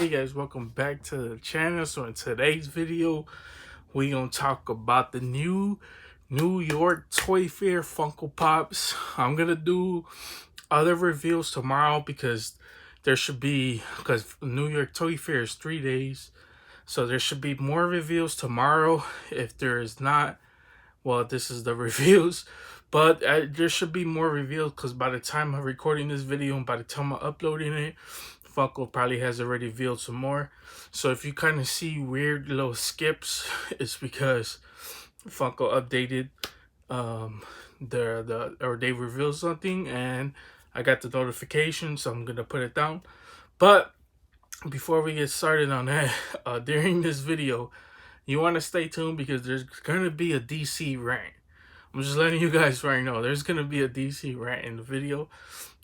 Hey guys, welcome back to the channel. So in today's video, we gonna talk about the new New York Toy Fair Funko Pops. I'm gonna do other reveals tomorrow because because New York Toy Fair is 3 days. So there should be more reveals tomorrow. If there is not, well, this is the reviews. But there should be more reveals because by the time I'm recording this video and by the time I'm uploading it, Funko probably has already revealed some more. So if you kind of see weird little skips, it's because Funko updated or they revealed something and I got the notification, so I'm gonna put it down. But before we get started on that, during this video, you want to stay tuned because there's gonna be a DC rant. I'm just letting you guys right know there's gonna be a DC rant in the video.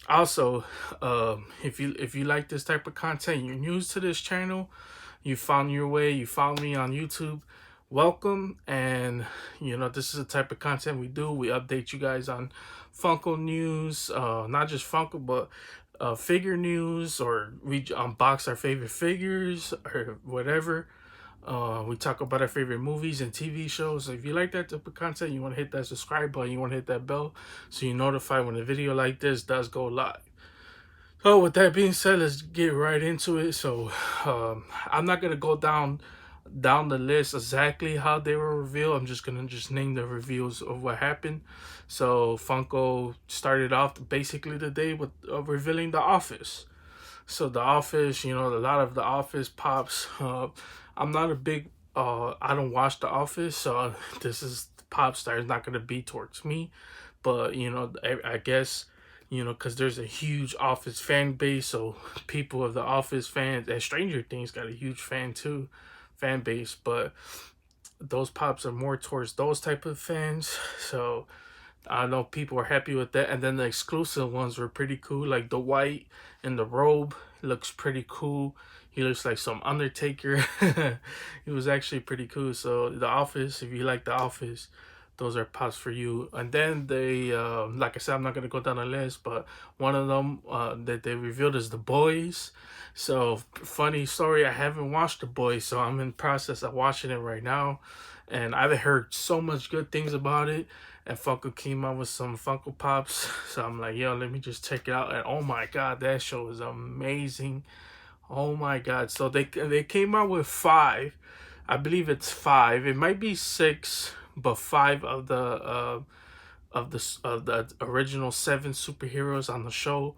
Also, if you like this type of content, you're new to this channel, you found your way, you found me on YouTube, welcome. And you know, this is the type of content we do. We update you guys on Funko news, not just Funko, but figure news, or we unbox our favorite figures or whatever. We talk about our favorite movies and TV shows. So if you like that type of content, you want to hit that subscribe button, you want to hit that bell so you're notified when a video like this does go live. So with that being said, let's get right into it. So I'm not gonna go down the list exactly how they were revealed. I'm just gonna name the reveals of what happened. So Funko started off basically the day with revealing The Office. So The Office, you know, a lot of The Office pops. I'm not a big, I don't watch The Office, so this is pops that is not going to be towards me. But, you know, I guess, you know, because there's a huge Office fan base, so people of The Office fans, and Stranger Things got a huge fan base, but those pops are more towards those type of fans. So I know people are happy with that. And then the exclusive ones were pretty cool, like the white in the robe looks pretty cool. He looks like some Undertaker. He was actually pretty cool. So The Office, if you like The Office, those are pops for you. And then they, like I said, I'm not gonna go down the list, but one of them that they revealed is The Boys. So funny story, I haven't watched The Boys, so I'm in process of watching it right now, and I've heard so much good things about it. And Funko came out with some Funko Pops, so I'm like, yo, let me just check it out. And oh my god, that show is amazing. Oh my god. So they came out with 5. I believe it's 5. It might be 6, but 5 of the original 7 superheroes on the show.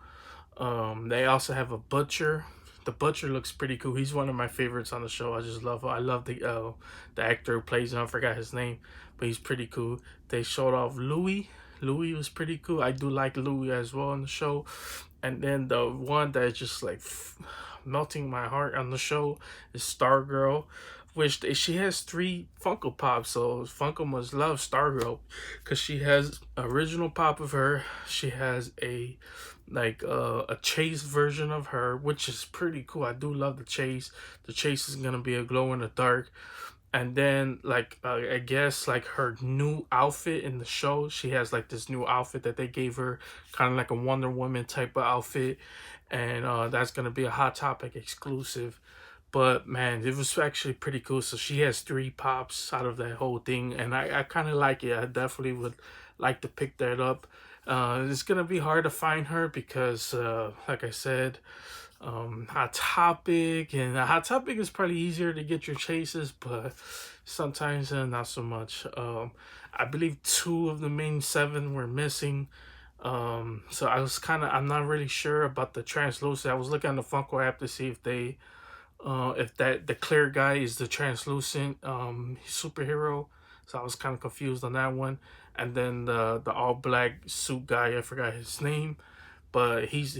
They also have a Butcher. The Butcher looks pretty cool. He's one of my favorites on the show. I just love him. I love the actor who plays him. I forgot his name, but he's pretty cool. They showed off Louis. Louis was pretty cool. I do like Louis as well on the show. And then the one that is just like melting my heart on the show is Stargirl, which she has 3 Funko Pops. So Funko must love Stargirl because she has original pop of her. She has a chase version of her, which is pretty cool. I do love the chase. The chase is gonna be a glow in the dark. And then I guess like her new outfit in the show, she has like this new outfit that they gave her, kind of like a Wonder Woman type of outfit. And that's gonna be a Hot Topic exclusive. But man, it was actually pretty cool. So she has 3 pops out of that whole thing, and I kind of like it. I definitely would like to pick that up. It's gonna be hard to find her because like I said, Hot Topic, and Hot Topic is probably easier to get your chases, but sometimes not so much. I believe 2 of the main 7 were missing. So I'm not really sure about the translucent. I was looking on the Funko app to see if they if the clear guy is the translucent superhero. So I was kind of confused on that one. And then the all black suit guy, I forgot his name, but he's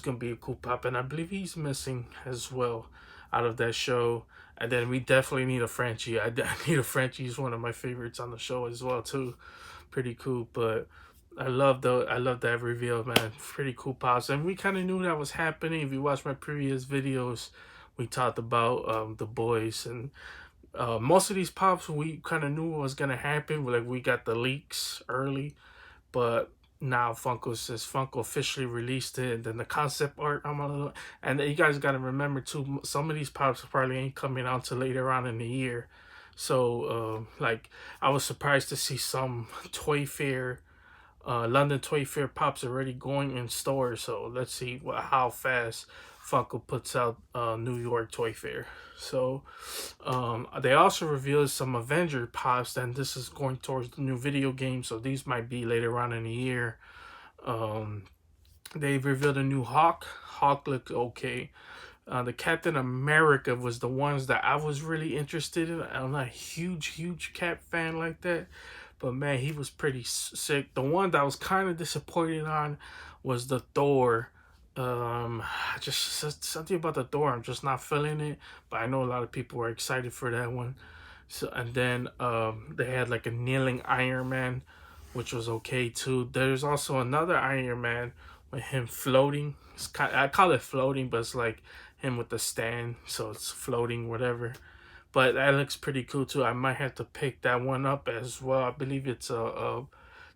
gonna be a cool pop, and I believe he's missing as well out of that show. And then we definitely need a Frenchie. I need a Frenchie. He's one of my favorites on the show as well too. Pretty cool. But I love that reveal, man. Pretty cool pops, and we kind of knew that was happening. If you watch my previous videos, we talked about The Boys, and most of these pops we kind of knew what was gonna happen. Like we got the leaks early, but now Funko says Funko officially released it, and then the concept art. And you guys got to remember too, some of these pops probably ain't coming out till later on in the year. So like I was surprised to see some Toy Fair, London Toy Fair pops already going in stores. So let's see how fast Funko puts out New York Toy Fair. So they also revealed some Avenger pops, and this is going towards the new video game. So these might be later on in the year. Um, they revealed a new Hawk. Hawk looked okay. The Captain America was the ones that I was really interested in. I'm not a huge Cap fan like that, but man, he was pretty sick. The one that I was kind of disappointed on was the Thor. Just something about the Thor, I'm just not feeling it. But I know a lot of people were excited for that one. So and then they had like a kneeling Iron Man, which was okay too. There's also another Iron Man with him floating. I call it floating, but it's like him with the stand, so it's floating, whatever. But that looks pretty cool too. I might have to pick that one up as well. I believe it's a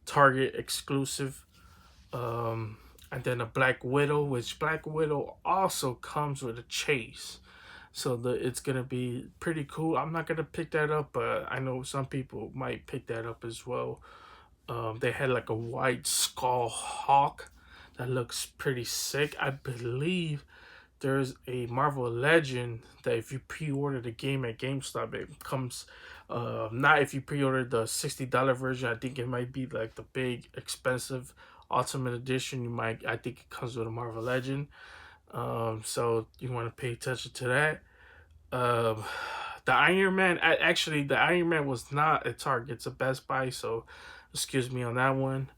Target exclusive. Um, and then a Black Widow, which Black Widow also comes with a chase. So it's gonna be pretty cool. I'm not gonna pick that up, but I know some people might pick that up as well. They had like a white skull hawk that looks pretty sick. I believe there's a Marvel Legend that if you pre-order the game at GameStop, it comes. Not if you pre-order the $60 version. I think it might be like the big expensive Ultimate Edition. I think it comes with a Marvel Legend. So you want to pay attention to that. Um, the Iron Man, actually, the Iron Man was not at Target. It's a Best Buy, so excuse me on that one.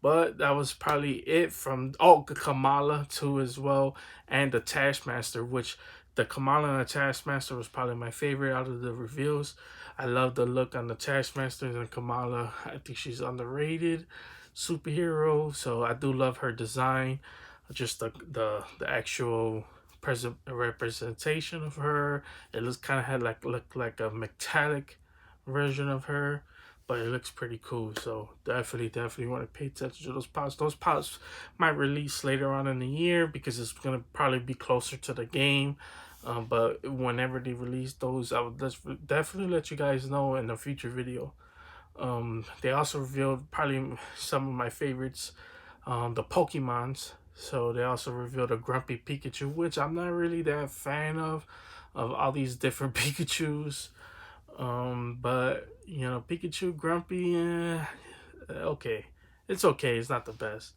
But that was probably it from Kamala too as well, and the Taskmaster, which the Kamala and the Taskmaster was probably my favorite out of the reveals. I love the look on the Taskmaster and Kamala. I think she's underrated superhero, so I do love her design. Just the actual present representation of her. It looks kind of had looked like a metallic version of her, but it looks pretty cool. So definitely want to pay attention to those pops. Those pops might release later on in the year because it's gonna probably be closer to the game. But whenever they release those, I would definitely let you guys know in a future video. They also revealed probably some of my favorites, the Pokemons. So they also revealed a Grumpy Pikachu, which I'm not really that fan of all these different Pikachus. But you know, Pikachu, Grumpy, okay, it's okay. It's not the best.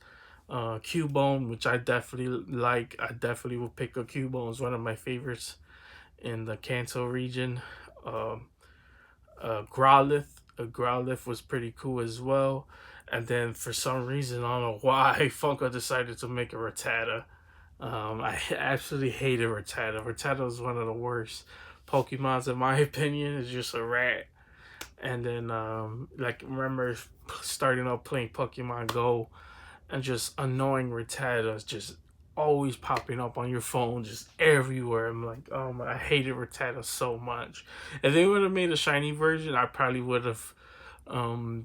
Cubone, which I definitely like. I definitely will pick a Cubone. It's one of my favorites in the Kanto region. Um, Growlithe. Growlithe was pretty cool as well. And then for some reason, I don't know why, Funko decided to make a Rattata. I absolutely hated Rattata. Rattata was one of the worst Pokemons in my opinion. It's just a rat. And then, like, remember starting out playing Pokemon Go and just annoying Rattata just always popping up on your phone just everywhere. I'm like, oh my, I hated Rattata so much. If they would have made a shiny version, I probably would have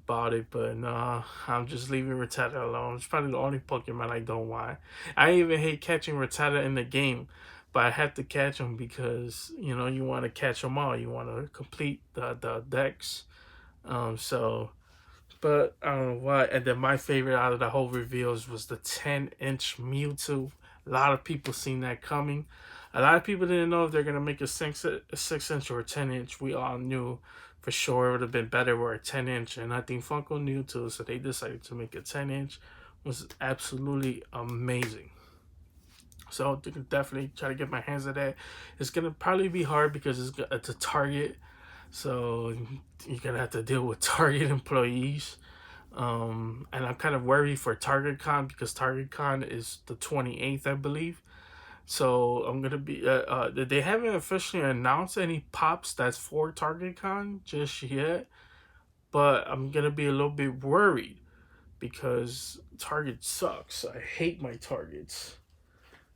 bought it, but nah, I'm just leaving Rattata alone. It's probably the only Pokemon I don't want. I even hate catching Rattata in the game, but I have to catch them because you know you want to catch them all. You want to complete the decks. So, but I don't know why. And then my favorite out of the whole reveals was the 10-inch Mewtwo. A lot of people seen that coming. A lot of people didn't know if they're gonna make a 6-inch or a 10-inch. We all knew for sure it would have been better with a 10-inch, and I think Funko knew too, so they decided to make a 10-inch. Was absolutely amazing. So you can definitely try to get my hands on that. It's gonna probably be hard because it's a Target, so you're gonna have to deal with Target employees. And I'm kind of worried for Target Con because Target Con is the 28th, I believe. So I'm gonna be. They haven't officially announced any pops that's for Target Con just yet, but I'm gonna be a little bit worried because Target sucks. I hate my Targets.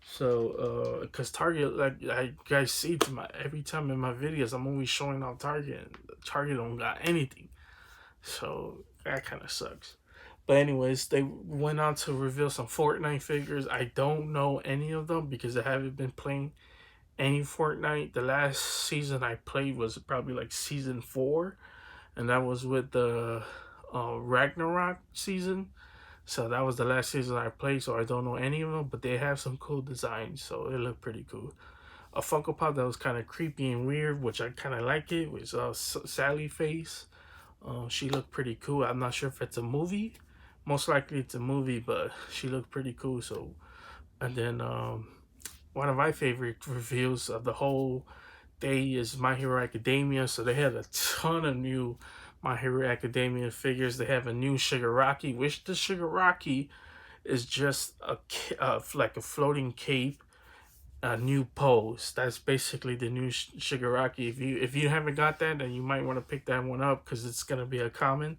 So, because Target, like I guys see to my every time in my videos, I'm always showing off Target, and Target don't got anything. So that kind of sucks. But anyways, they went on to reveal some Fortnite figures. I don't know any of them because I haven't been playing any Fortnite. The last season I played was probably like season 4, and that was with the Ragnarok season. So that was the last season I played, so I don't know any of them, but they have some cool designs, so it looked pretty cool. A Funko Pop that was kind of creepy and weird, which I kind of like it, was Sally Face. She looked pretty cool. I'm not sure if it's a movie. Most likely it's a movie, but she looked pretty cool. So, and then one of my favorite reveals of the whole day is My Hero Academia. So they had a ton of new My Hero Academia figures. They have a new Shigaraki, which the Shigaraki is just like a floating cape, a new pose. That's basically the new Shigaraki. If you haven't got that, then you might want to pick that one up because it's gonna be a common.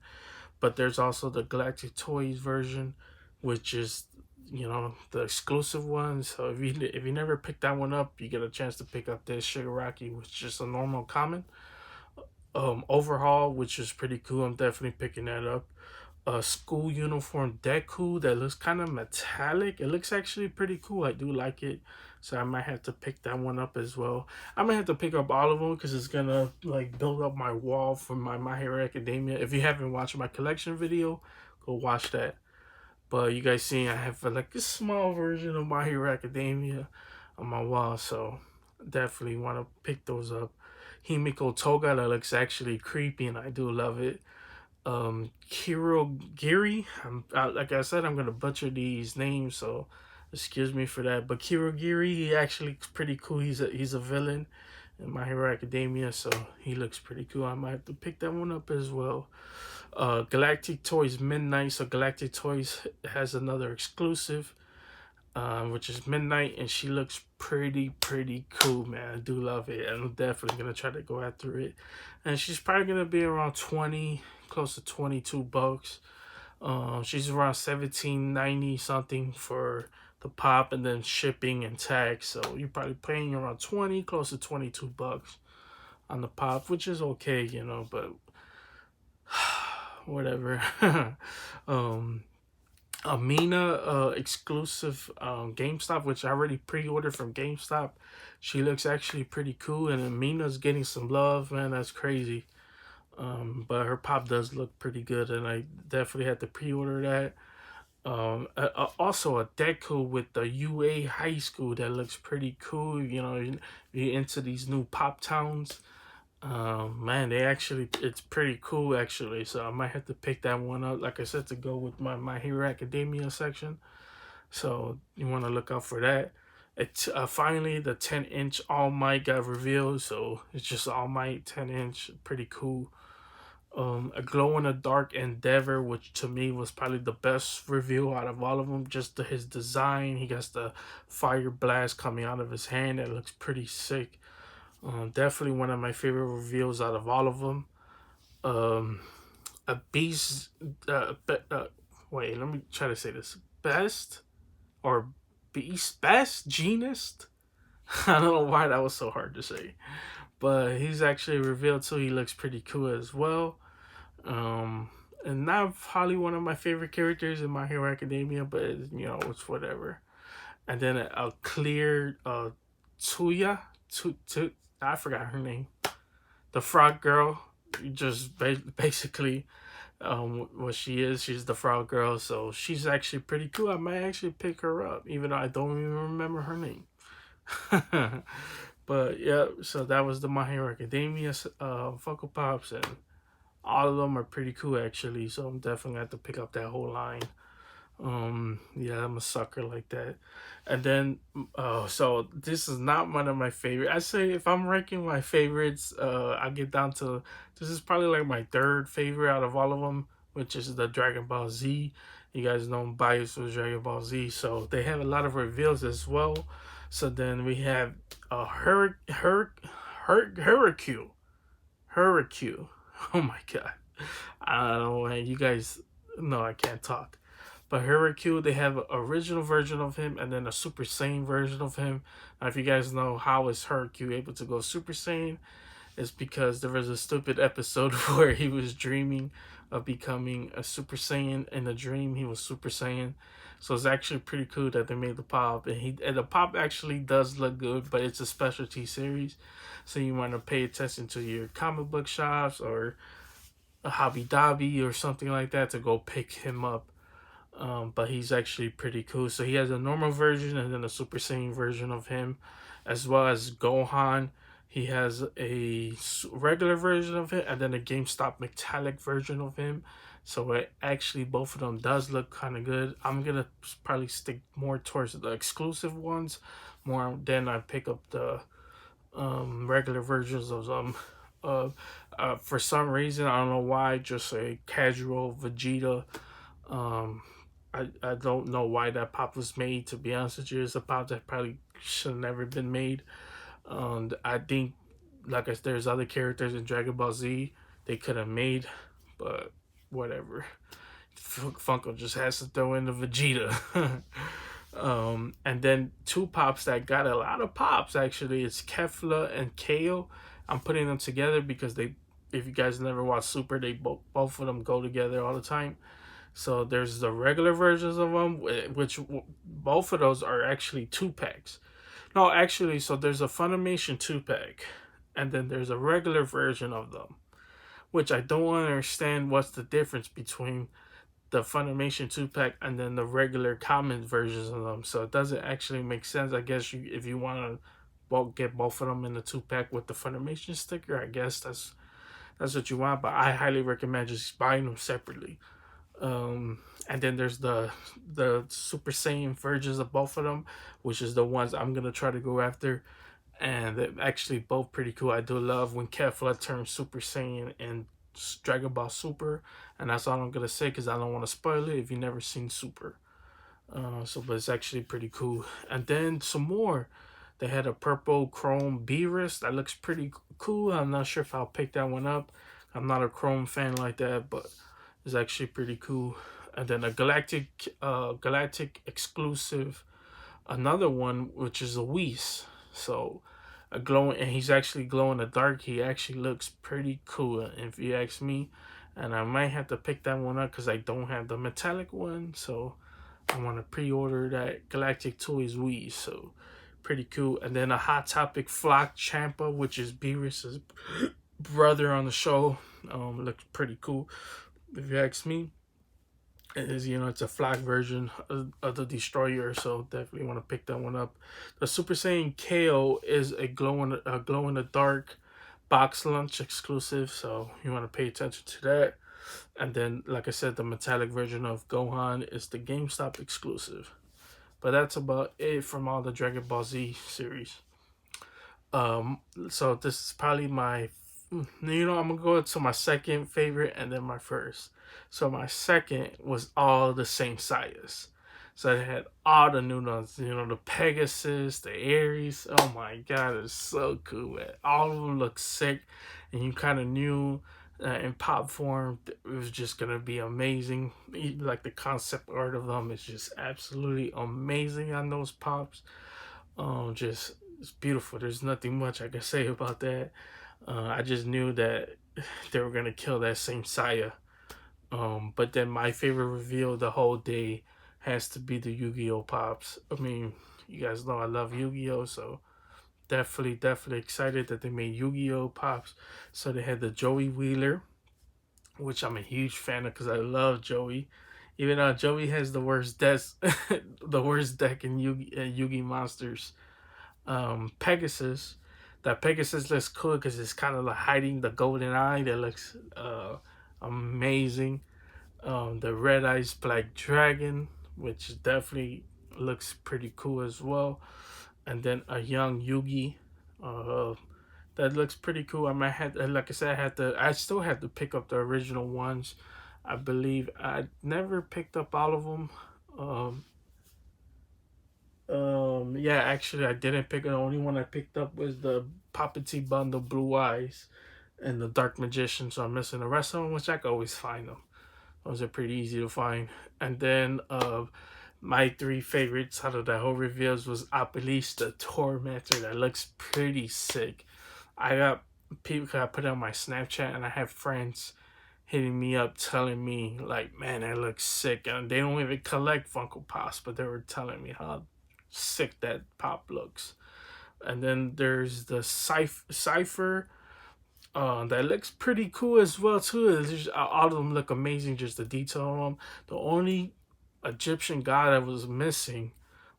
But there's also the Galactic Toys version, which is, the exclusive one. So if you never picked that one up, you get a chance to pick up this Shigaraki, which is just a normal common. Overhaul, which is pretty cool. I'm definitely picking that up. A school uniform Deku that looks kind of metallic. It looks actually pretty cool. I do like it, so I might have to pick that one up as well. I might have to pick up all of them because it's gonna like build up my wall for my Hero Academia. If you haven't watched my collection video, go watch that. But you guys see, I have like a small version of My Hero Academia on my wall, so definitely want to pick those up. Himiko Toga, that looks actually creepy, and I do love it. Kirogiri, like I said, I'm gonna butcher these names, so excuse me for that. But Kirogiri, he actually looks pretty cool. He's a villain in My Hero Academia, so he looks pretty cool. I might have to pick that one up as well. Galactic Toys Midnight. So Galactic Toys has another exclusive, which is Midnight, and she looks pretty cool, man. I do love it. I'm definitely gonna try to go after it, and she's probably gonna be around 20, close to $22. She's around 17.90 something for the pop, and then shipping and tax. So you're probably paying around 20, close to $22 on the pop, which is okay, but whatever. Amina exclusive GameStop, which I already pre-ordered from GameStop. She looks actually pretty cool, and Amina's getting some love, man. That's crazy. But her pop does look pretty good, and I definitely had to pre-order that. Also a Deku with the UA High School that looks pretty cool. You're into these new pop towns. Man, it's pretty cool actually. So I might have to pick that one up, like I said, to go with my Hero Academia section. So you want to look out for that. It's finally the 10-inch All Might got revealed. So it's just All Might 10-inch, pretty cool. A glow in the dark Endeavor, which to me was probably the best reveal out of all of them. Just his design, he got the fire blast coming out of his hand. That looks pretty sick. Definitely one of my favorite reveals out of all of them. A beast. Wait, let me try to say this. Best or beast best genist. I don't know why that was so hard to say, but he's actually revealed too. He looks pretty cool as well. And not probably one of my favorite characters in My Hero Academia, but it's whatever. And then a clear Tuya. I forgot her name. The frog girl. Just basically what she is. She's the frog girl. So she's actually pretty cool. I might actually pick her up, even though I don't even remember her name. But yeah, so that was the My Hero Academia Funko Pops, and all of them are pretty cool actually. So I'm definitely gonna have to pick up that whole line. Yeah, I'm a sucker like that. And then so this is not one of my favorite. I say if I'm ranking my favorites, I get down to, this is probably like my third favorite out of all of them, which is the Dragon Ball Z. You guys know I'm biased with Dragon Ball Z, so they have a lot of reveals as well. So then we have Hurricane. Oh my god, I don't know, man. You guys know I can't talk. But Hurricane, they have an original version of him and then a Super Saiyan version of him. Now, if you guys know how is Hurricane able to go Super Saiyan, it's because there was a stupid episode where he was dreaming of becoming a Super Saiyan. In the dream, he was Super Saiyan. So it's actually pretty cool that they made the pop, and the pop actually does look good, but it's a specialty series, so you want to pay attention to your comic book shops or a Hobby Dobby or something like that to go pick him up. But he's actually pretty cool. So he has a normal version and then a Super Saiyan version of him, as well as Gohan. He has a regular version of it and then a GameStop metallic version of him. So it actually, both of them does look kind of good. I'm gonna probably stick more towards the exclusive ones more than I pick up the regular versions of them. For some reason, I don't know why, just a casual Vegeta. Um, I don't know why that pop was made. To be honest with you, it's a pop that probably should have never been made. I think, like I said, there's other characters in Dragon Ball Z they could have made, but whatever. Funko just has to throw in the Vegeta. And then two pops that got a lot of pops actually. It's Kefla and Kale. I'm putting them together because they, if you guys never watch Super, they both of them go together all the time. So there's the regular versions of them, which both of those are actually 2-packs. No, actually, so there's a Funimation 2-pack, and then there's a regular version of them, which I don't understand what's the difference between the Funimation 2-pack and then the regular common versions of them. So it doesn't actually make sense. I guess if you want to get both of them in the 2-pack with the Funimation sticker, I guess that's what you want. But I highly recommend just buying them separately. And then there's the Super Saiyan versions of both of them, which is the ones I'm gonna try to go after. And they're actually both pretty cool. I do love when Kefla turns Super Saiyan in Dragon Ball Super, and that's all I'm gonna say because I don't want to spoil it if you've never seen Super. But it's actually pretty cool. And then some more. They had a purple chrome Beerus that looks pretty cool. I'm not sure if I'll pick that one up. I'm not a chrome fan like that, but it's actually pretty cool. And then a galactic exclusive, another one which is a Whis. So a glowing, and he's actually glow in the dark. He actually looks pretty cool if you ask me. And I might have to pick that one up because I don't have the metallic one. So I want to pre-order that Galactic Toys Whis. So pretty cool. And then a Hot Topic Flock Champa, which is Beerus's brother on the show. Looks pretty cool if you ask me. It is, it's a Flock version of the Destroyer, so definitely want to pick that one up. The Super Saiyan KO is a glow in the dark box lunch exclusive, so you want to pay attention to that. And then, like I said, the metallic version of Gohan is the GameStop exclusive. But that's about it from all the Dragon Ball Z series. So this is probably my, I'm gonna go to my second favorite and then my first. So my second was all the Saint Seiya's. So it had all the new ones, the Pegasus, the Aries. Oh my god, it's so cool, man. All of them look sick, and you kind of knew in pop form it was just gonna be amazing. Like the concept art of them is just absolutely amazing on those pops. Just it's beautiful. There's nothing much I can say about that. I just knew that they were gonna kill that Saint Seiya. But then my favorite reveal of the whole day has to be the Yu-Gi-Oh pops. I mean, you guys know I love Yu-Gi-Oh, so definitely excited that they made Yu-Gi-Oh pops. So they had the Joey Wheeler, which I'm a huge fan of because I love Joey. Even though Joey has the worst the worst deck in Yu-Gi Monsters. Pegasus. That Pegasus looks cool because it's kind of like hiding the golden eye. That looks amazing. The Red Eyes Black Dragon, which definitely looks pretty cool as well. And then a young Yugi, that looks pretty cool. I might have, like I said, I still have to pick up the original ones. I believe I never picked up all of them. Yeah, actually, I didn't pick it. The only one I picked up was the Papa T bundle, Blue Eyes, and the Dark Magician. So I'm missing the rest of them, which I could always find them. Those are pretty easy to find. And then my three favorites out of that whole reveals was Apelis the Tormentor. That looks pretty sick. I got people, I put it on my Snapchat, and I have friends hitting me up telling me like, man, that looks sick, and they don't even collect Funko Pops, but they were telling me how sick that pop looks. And then there's the cipher. That looks pretty cool as well too. It's just, all of them look amazing. Just the detail on them. The only Egyptian god that was missing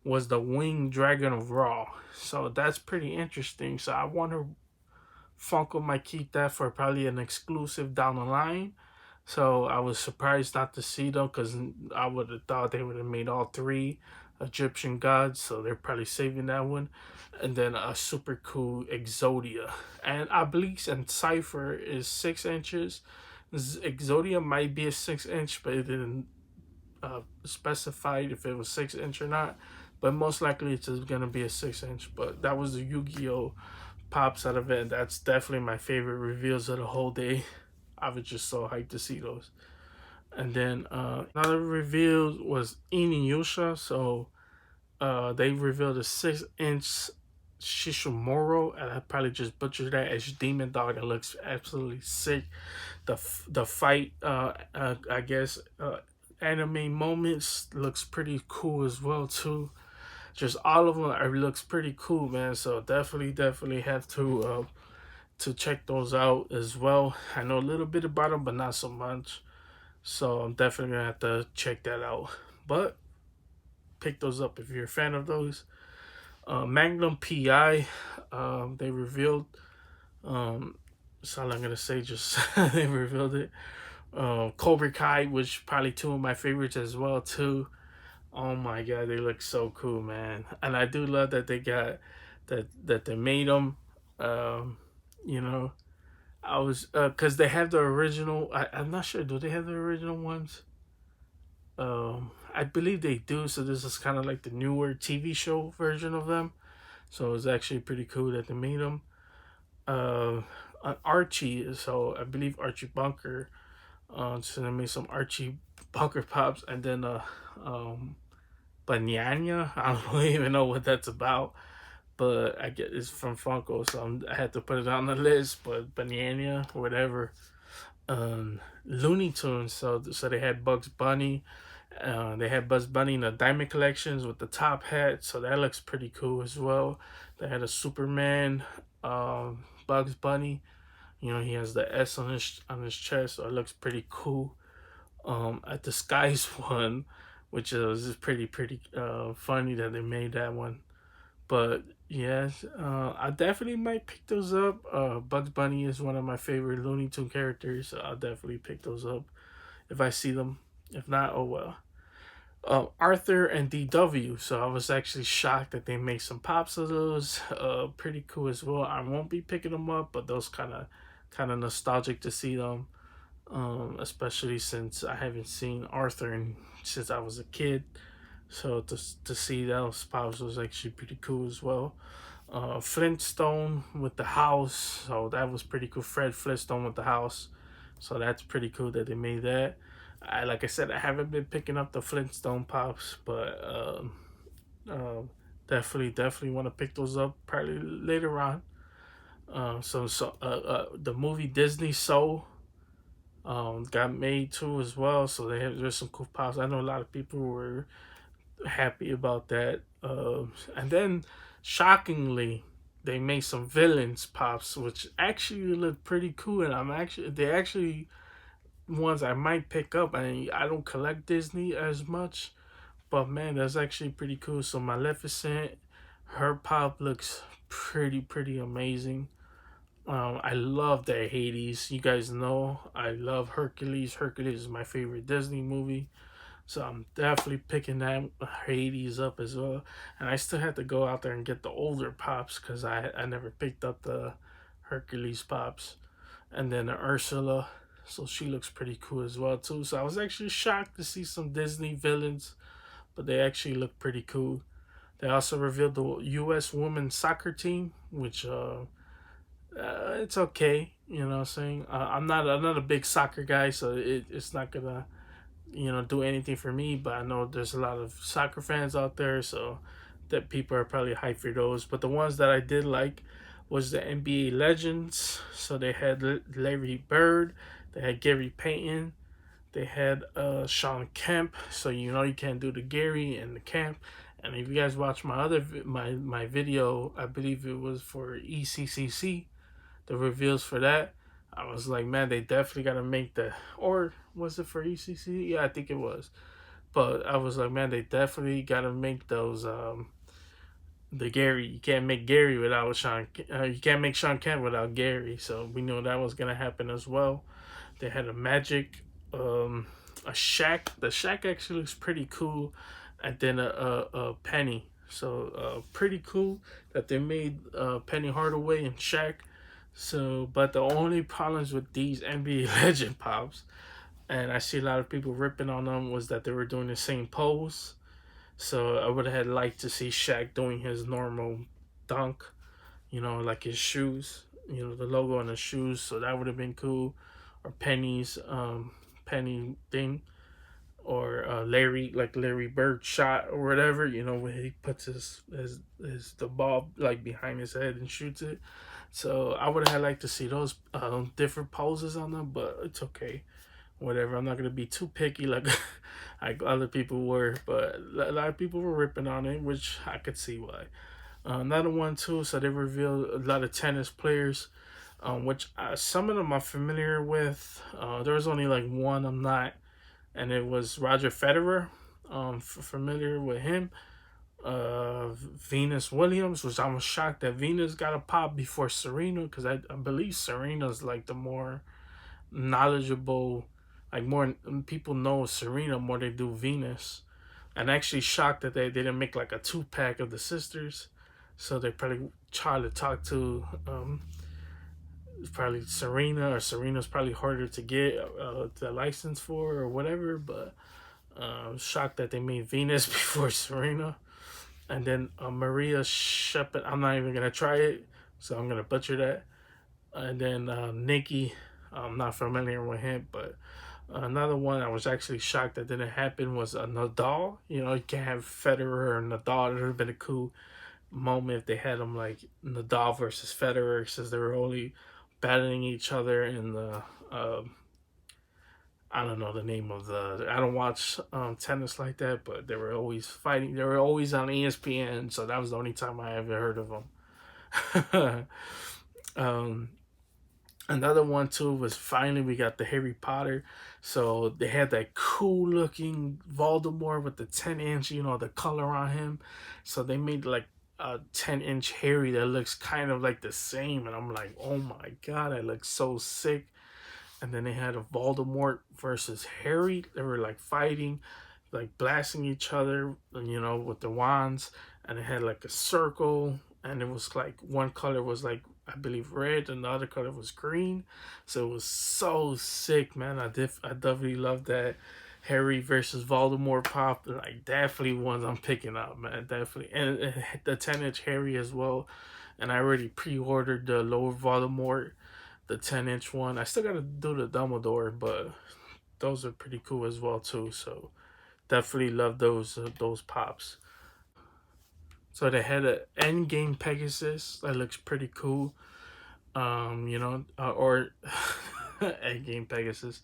was the winged dragon of Ra. So that's pretty interesting. So I wonder Funko might keep that for probably an exclusive down the line. So I was surprised not to see them because I would have thought they would have made all three Egyptian gods. So they're probably saving that one. And then a super cool Exodia. And Obliques and Cypher is 6 inches. Exodia might be a 6 inch, but it didn't specify if it was 6 inch or not. But most likely it's just gonna be a 6 inch. But that was the Yu-Gi-Oh! Pops out of it. And that's definitely my favorite reveals of the whole day. I was just so hyped to see those. And then another reveal was Inuyasha. So they revealed a 6 inch Shishimoro, and I probably just butchered that, as Demon Dog. That looks absolutely sick. The fight, I guess, anime moments looks pretty cool as well too. Just all of them looks pretty cool, man. So definitely have to check those out as well. I know a little bit about them, but not so much. So I'm definitely gonna have to check that out. But pick those up if you're a fan of those. Magnum PI, they revealed. That's all I'm gonna say. Just they revealed it. Cobra Kai, which probably two of my favorites as well too. Oh my god, they look so cool, man! And I do love that they got that they made them. You know, I was because they have the original. I'm not sure. Do they have the original ones? I believe they do. So this is kind of like the newer TV show version of them. So it's actually pretty cool that they made them. Uh, Archie. So I believe Archie Bunker. So they made some Archie Bunker pops, and then Banana. I don't even know what that's about, but I get it's from Funko, so I had to put it on the list. But Banana, whatever. Looney Tunes. So they had Bugs Bunny. They had Bugs Bunny in the Diamond Collections with the top hat, so that looks pretty cool as well. They had a Superman, Bugs Bunny. You know, he has the S on his chest, so it looks pretty cool. At the Skies one, which is pretty funny that they made that one. But yes, I definitely might pick those up. Bugs Bunny is one of my favorite Looney Tune characters, so I'll definitely pick those up if I see them. If not, oh well. Arthur and DW. So I was actually shocked that they made some pops of those. Pretty cool as well. I won't be picking them up, but those kind of nostalgic to see them. Especially since I haven't seen Arthur since I was a kid. So to see those pops was actually pretty cool as well. Flintstone with the house. So that was pretty cool. Fred Flintstone with the house. So that's pretty cool that they made that. Like I said, I haven't been picking up the Flintstone pops, but definitely want to pick those up probably later on. The movie Disney Soul got made too as well, so there's some cool pops. I know a lot of people were happy about that. And then shockingly, they made some villains pops, which actually look pretty cool, and they actually ones I might pick up. I don't collect Disney as much, but man, that's actually pretty cool. So Maleficent, her pop looks pretty amazing. I love that Hades. You guys know I love Hercules. Hercules is my favorite Disney movie. So I'm definitely picking that Hades up as well. And I still have to go out there and get the older pops because I never picked up the Hercules pops. And then the Ursula. So she looks pretty cool as well too. So I was actually shocked to see some Disney villains, but they actually look pretty cool. They also revealed the U.S. women's soccer team, which it's okay. You know what I'm saying? I'm not a big soccer guy, so it's not gonna do anything for me. But I know there's a lot of soccer fans out there, so that people are probably hyped for those. But the ones that I did like was the NBA legends. So they had Larry Bird, They had Gary Payton. They had Sean Kemp. So you know you can't do the Gary and the Kemp. And if you guys watch my other my video, I believe it was for ECCC, the reveals for that. I was like, man, they definitely got to make the, or was it for ECC? Yeah, I think it was. But I was like, man, they definitely got to make those the Gary. You can't make Gary without Sean. You can't make Sean Kemp without Gary. So we knew that was gonna happen as well. They had a Magic, a Shaq. The Shaq actually looks pretty cool, and then a Penny. So pretty cool that they made Penny Hardaway and Shaq. So, but the only problems with these NBA Legend pops, and I see a lot of people ripping on them, was that they were doing the same pose. So I would have had liked to see Shaq doing his normal dunk, you know, like his shoes, you know, the logo on his shoes. So that would have been cool. Or Penny's Penny thing, or Larry Bird shot or whatever. You know, where he puts his the ball like behind his head and shoots it. So I would have liked to see those different poses on them, but it's okay, whatever. I'm not gonna be too picky like like other people were, but a lot of people were ripping on it, which I could see why. Another one too. So they revealed a lot of tennis players, which some of them I'm familiar with. There was only like one I'm not, and it was Roger Federer. Familiar with him. Venus Williams, which I was shocked that Venus got a pop before Serena, because I believe Serena's like the more knowledgeable, like more people know Serena more they do Venus. And actually shocked that they didn't make like a 2-pack of the sisters. So they probably tried to talk to probably Serena, or Serena's probably harder to get the license for or whatever. But shocked that they made Venus before Serena. And then Maria Shepard, I'm not even gonna try it, so I'm gonna butcher that. And then Nikki, I'm not familiar with him, but another one I was actually shocked that didn't happen was Nadal. You know, you can't have Federer or Nadal. It would have been a cool moment if they had them like Nadal versus Federer, since they were only battling each other in the I don't know the name of the. I don't watch tennis like that, but they were always fighting. They were always on ESPN, so that was the only time I ever heard of them. um, Another one too was finally we got the Harry Potter. So they had that cool looking Voldemort with the 10-inch, you know, the color on him. So they made like a 10-inch Harry that looks kind of like the same, and I'm like, oh my god, that looks so sick. And then they had a Voldemort versus Harry. They were like fighting, like blasting each other, you know, with the wands. And it had like a circle, and it was like one color was like, I believe, red, and the other color was green. So it was so sick, man. I definitely love that Harry versus Voldemort pop. Like definitely ones I'm picking up, man. Definitely, and the 10-inch Harry as well. And I already pre-ordered the lower Voldemort, the 10-inch one. I still gotta do the Dumbledore, but those are pretty cool as well too. So definitely love those pops. So they had an Endgame Pegasus that looks pretty cool. You know, or Endgame Pegasus.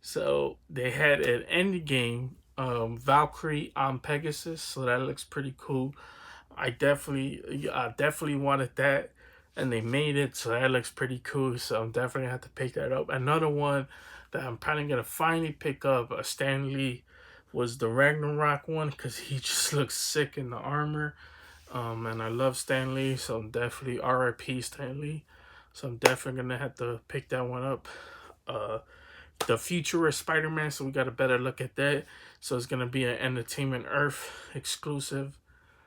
So they had an Endgame Valkyrie on Pegasus, so that looks pretty cool. I definitely wanted that, and they made it, so that looks pretty cool. So I'm definitely gonna have to pick that up. Another one that I'm probably gonna finally pick up, Stan Lee, was the Ragnarok one, because he just looks sick in the armor. And I love Stan Lee, so I'm definitely RIP Stan Lee. So I'm definitely gonna have to pick that one up. The Futurist Spider-Man, so we got a better look at that. So it's gonna be an Entertainment Earth exclusive.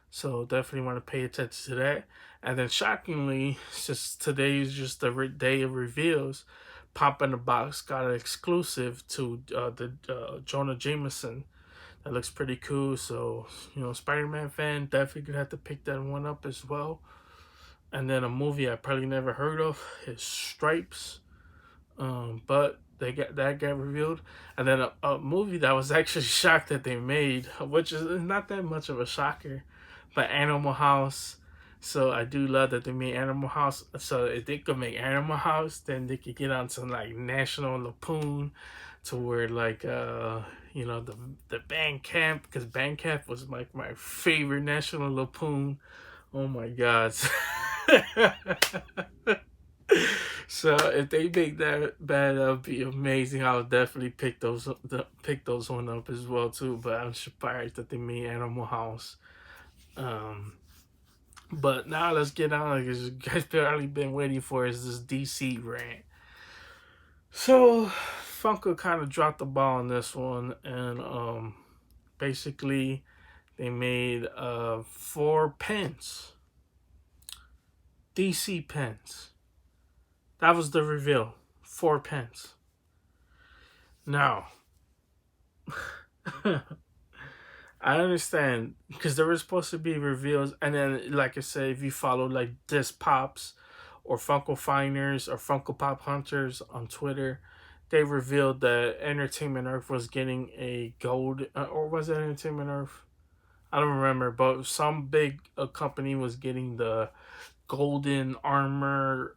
So definitely want to pay attention to that. And then shockingly, since today is just the day of reveals, Pop in the Box got an exclusive to the Jonah Jameson. That looks pretty cool. So, you know, Spider-Man fan, definitely gonna have to pick that one up as well. And then a movie I probably never heard of is Stripes. But that got revealed. And then a movie that I was actually shocked that they made, which is not that much of a shocker, but Animal House So I do love that they made Animal House. So if they could make Animal House, then they could get on to like National Lampoon, to where like you know, the band camp, because band camp was like my favorite National Lampoon. Oh my god. So if they make that bad, that'd be amazing. I would definitely pick those one up as well too. But I'm surprised that they made Animal House. Um, but now let's get on, because you guys barely been waiting for, is this DC rant. So Funko kind of dropped the ball on this one, and basically they made 4 pens, DC pens. That was the reveal. 4 pens. Now, I understand, because there were supposed to be reveals, and then, like I said, if you follow like Disc Pops or Funko Finders or Funko Pop Hunters on Twitter, they revealed that Entertainment Earth was getting a gold, or was it Entertainment Earth? I don't remember, but some big company was getting the golden armor.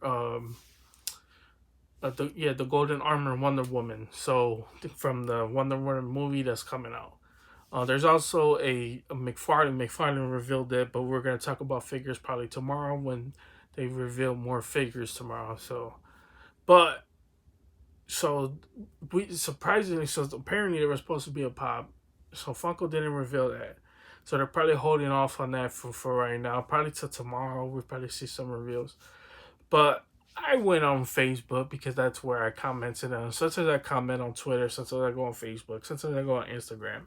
The golden armor Wonder Woman. So from the Wonder Woman movie that's coming out. There's also a McFarlane. McFarlane revealed it, but we're gonna talk about figures probably tomorrow when they reveal more figures tomorrow. But so we surprisingly, so apparently there was supposed to be a pop. So Funko didn't reveal that. So they're probably holding off on that for right now. Probably till tomorrow we'll probably see some reveals. But I went on Facebook because that's where I commented on. Sometimes I comment on Twitter, sometimes I go on Facebook, sometimes I go on Instagram.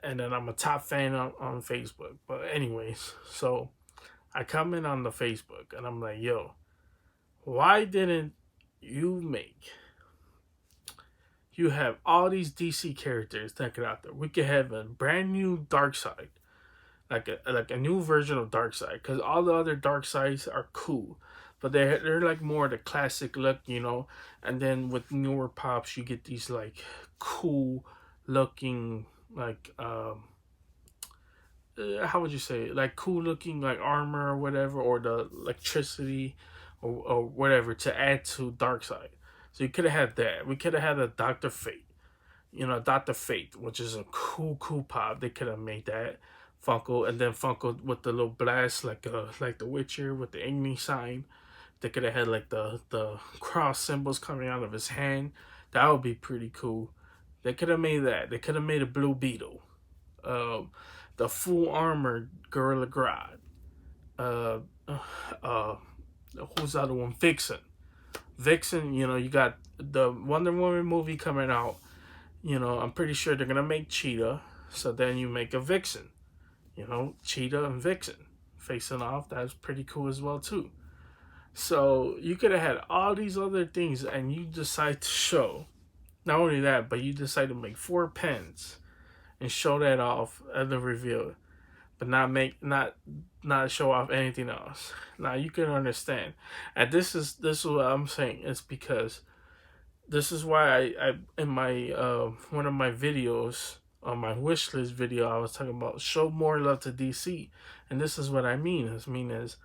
And then I'm a top fan on Facebook. But anyways, so I comment on the Facebook and I'm like, yo, why didn't you have all these DC characters that get out there? We could have a brand new Darkseid, like a new version of Darkseid, because all the other Darkseids are cool, but they're like more the classic look, you know. And then with newer pops, you get these like cool looking, like how would you say it? Like cool looking like armor or whatever, or the electricity, or whatever, to add to Darkseid. So you could have had that. We could have had a Doctor Fate, you know, Dr. Fate, which is a cool pop. They could have made that Funko, and then Funko with the little blast, like The Witcher with the Igni sign. They could have had like the cross symbols coming out of his hand. That would be pretty cool. They could have made that. They could have made a Blue Beetle, the full armored Gorilla Grodd. Uh, uh, who's the other one? Vixen. Vixen. You know, you got the Wonder Woman movie coming out. You know, I'm pretty sure they're gonna make Cheetah. So then you make a Vixen. You know, Cheetah and Vixen facing off. That's pretty cool as well too. So you could have had all these other things, and you decide to show. Not only that, but you decide to make 4 pens and show that off at the reveal, but not show off anything else. Now you can understand, and this is what I'm saying. It's because this is why I in my one of my videos, on my wish list video, I was talking about show more love to DC, and this is what I mean. Is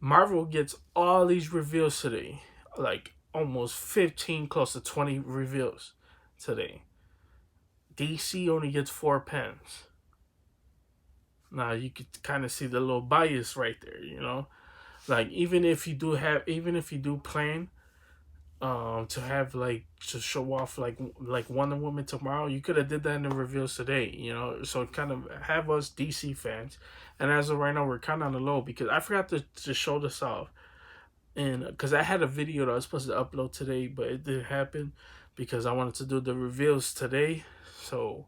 Marvel gets all these reveals today, like almost 15, close to 20 reveals today. DC only gets 4 pens. Now you could kind of see the little bias right there, you know. Like even if you do plan to have like to show off like Wonder Woman tomorrow, you could have did that in the reveals today, you know. So kind of have us DC fans, and as of right now we're kind of on the low, because I forgot to show this off, and because I had a video that I was supposed to upload today, but it didn't happen because I wanted to do the reveals today. So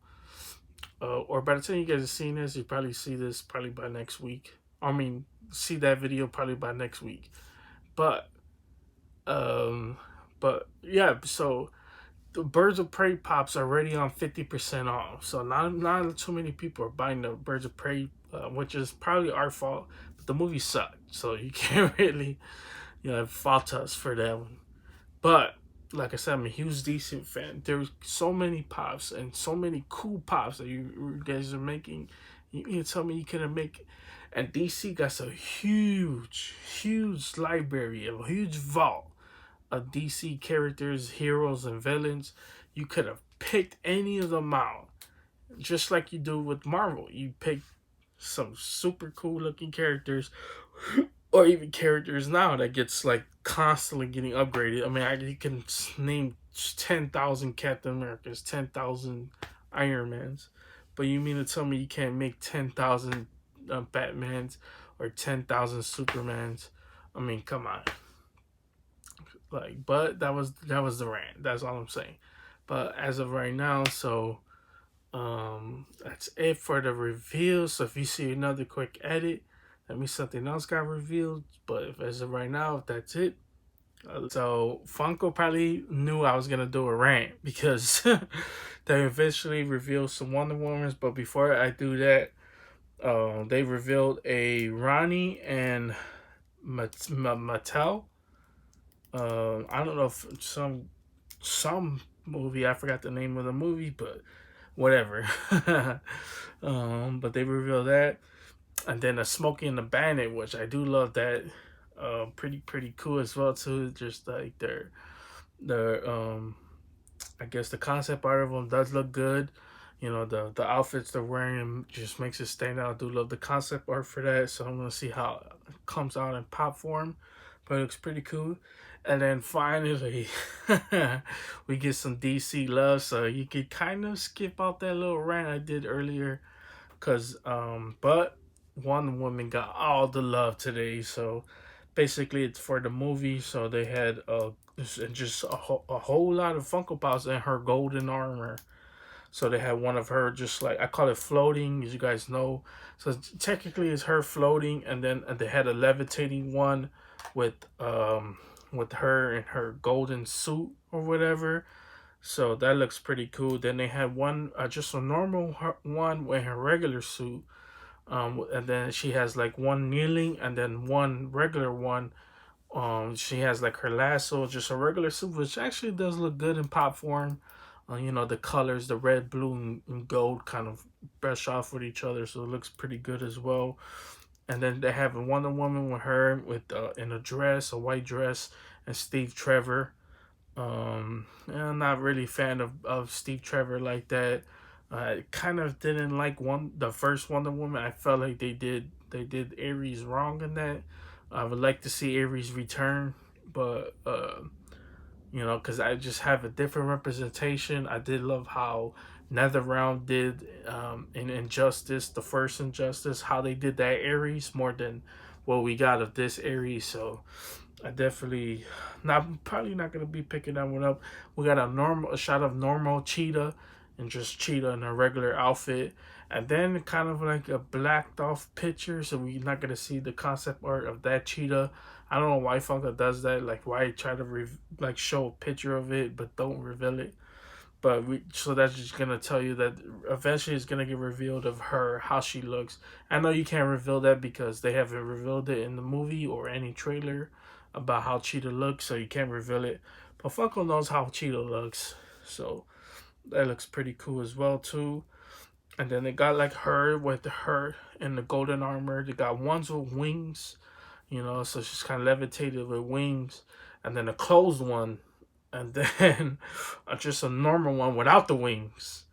or by the time you guys are seeing this, you probably see this probably by next week. I mean, see that video probably by next week. But yeah, so the Birds of Prey pops are already on 50% off. So not too many people are buying the Birds of Prey, which is probably our fault. But the movie sucked, so you can't really, fault us for that one. But like I said, I'm a huge DC fan. There's so many pops and so many cool pops that you guys are making, You tell me you couldn't make. And DC got a huge library, a huge vault of DC characters, heroes, and villains. You could have picked any of them out, just like you do with Marvel. You pick some super cool looking characters, or even characters now that gets like constantly getting upgraded. I mean, you can name 10,000 Captain Americas, 10,000 Iron Mans, but you mean to tell me you can't make 10,000 Batmans or 10,000 Supermans? I mean, come on. Like, but that was the rant. That's all I'm saying. But as of right now, so that's it for the reveal. So if you see another quick edit, that means something else got revealed. But if as of right now, if that's it. So Funko probably knew I was gonna do a rant because they eventually revealed some Wonder Womans. But before I do that, they revealed a Ronnie and Mattel. I don't know if some movie, I forgot the name of the movie, but whatever. But they revealed that, and then a Smokey and the Bandit, which I do love that. Pretty cool as well too. Just like their I guess the concept art of them does look good. You know, the outfits they're wearing just makes it stand out. I do love the concept art for that, so I'm gonna see how it comes out in pop form, but it looks pretty cool. And then finally, we get some DC love, so you could kind of skip out that little rant I did earlier, cause but Wonder Woman got all the love today. So basically, it's for the movie. So they had just a whole lot of Funko Pops in her golden armor. So they had one of her, just like I call it floating, as you guys know. So technically, it's her floating, and then they had a levitating one with her in her golden suit or whatever. So that looks pretty cool. Then they had one, just a normal one with her regular suit. And then she has like one kneeling, and then one regular one. She has like her lasso, just a regular suit, which actually does look good in pop form. You know, the colors, the red, blue, and gold kind of brush off with each other, so it looks pretty good as well. And then they have a Wonder Woman with her with in a dress, a white dress, and Steve Trevor. I'm not really a fan of Steve Trevor like that. I kind of didn't like the first Wonder Woman. I felt like they did Ares wrong in that. I would like to see Ares return, but you know, because I just have a different representation. I did love how NetherRealm did in Injustice, the first Injustice, how they did that Ares more than what we got of this Ares. So I definitely probably not gonna be picking that one up. We got a shot of normal Cheetah, and just Cheetah in a regular outfit, and then kind of like a blacked off picture, so we're not gonna see the concept art of that Cheetah. I don't know why Funko does that. Like, why try to like show a picture of it but don't reveal it. But so that's just gonna tell you that eventually it's gonna get revealed of her, how she looks. I know you can't reveal that because they haven't revealed it in the movie or any trailer about how Cheetah looks, so you can't reveal it. But Funko knows how Cheetah looks, so that looks pretty cool as well too. And then they got like her with her in the golden armor. They got ones with wings, you know, so she's kind of levitated with wings. And then a closed one, and then just a normal one without the wings.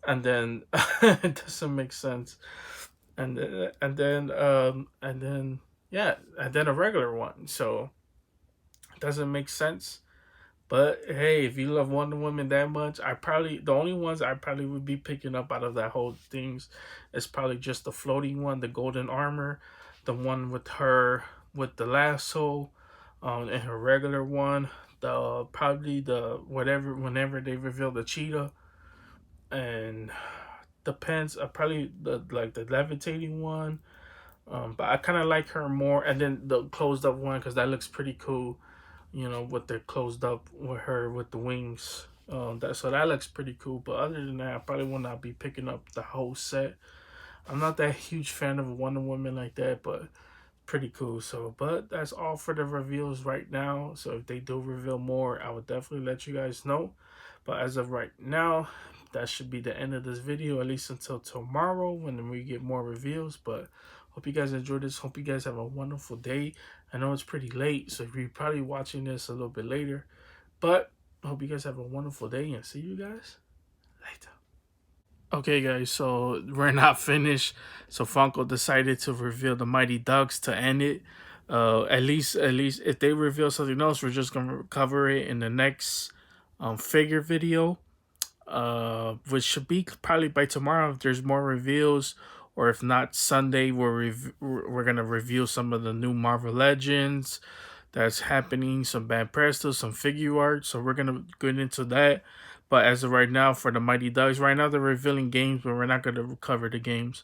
And then it doesn't make sense. And then yeah, and then a regular one. So it doesn't make sense. But hey, if you love Wonder Woman that much, the only ones I probably would be picking up out of that whole things is probably just the floating one, the golden armor, the one with her with the lasso, and her regular one, the probably the whatever whenever they reveal the cheetah, and depends, probably the levitating one. But I kind of like her more, and then the closed up one because that looks pretty cool, you know, with the closed up with her with the wings. That looks pretty cool. But other than that, I probably will not be picking up the whole set. I'm not that huge fan of Wonder Woman like that, but pretty cool. So, but that's all for the reveals right now. So if they do reveal more, I will definitely let you guys know. But as of right now, that should be the end of this video, at least until tomorrow when we get more reveals. But hope you guys enjoyed this. Hope you guys have a wonderful day. I know it's pretty late, so you're probably watching this a little bit later. But I hope you guys have a wonderful day and see you guys later. Okay, guys, so we're not finished. So Funko decided to reveal the Mighty Ducks to end it. At least, if they reveal something else, we're just gonna cover it in the next figure video. Which should be probably by tomorrow if there's more reveals, or if not Sunday, we're gonna review some of the new Marvel Legends that's happening, some Bad Presto, some figure art. So we're gonna get into that. But as of right now, for the Mighty Ducks, right now they're revealing games, but we're not gonna cover the games.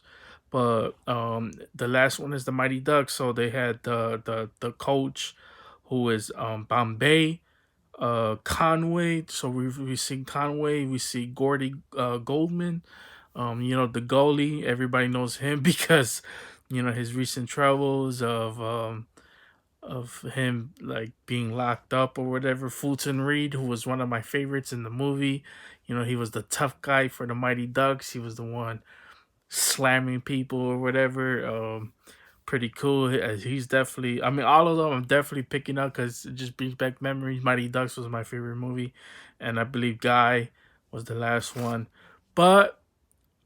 But the last one is the Mighty Ducks. So they had the coach, who is Bombay, Conway. So we see Conway, we see Gordy Goldman. You know, the goalie. Everybody knows him because you know his recent troubles of him like being locked up or whatever. Fulton Reed, who was one of my favorites in the movie. You know, he was the tough guy for the Mighty Ducks. He was the one slamming people or whatever. Pretty cool. He's definitely. I mean, all of them I'm definitely picking up because it just brings back memories. Mighty Ducks was my favorite movie, and I believe Guy was the last one. But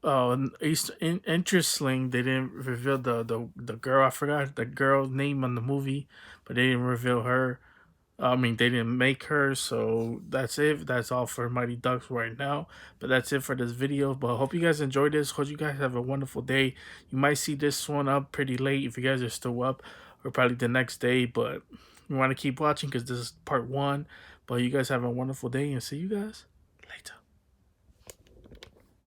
interesting, they didn't reveal the girl. I forgot the girl's name on the movie, but they didn't reveal her. I mean, they didn't make her, so that's it. That's all for Mighty Ducks right now. But that's it for this video. But I hope you guys enjoyed this. Hope you guys have a wonderful day. You might see this one up pretty late if you guys are still up, or probably the next day. But you want to keep watching because this is part 1. But you guys have a wonderful day and see you guys later.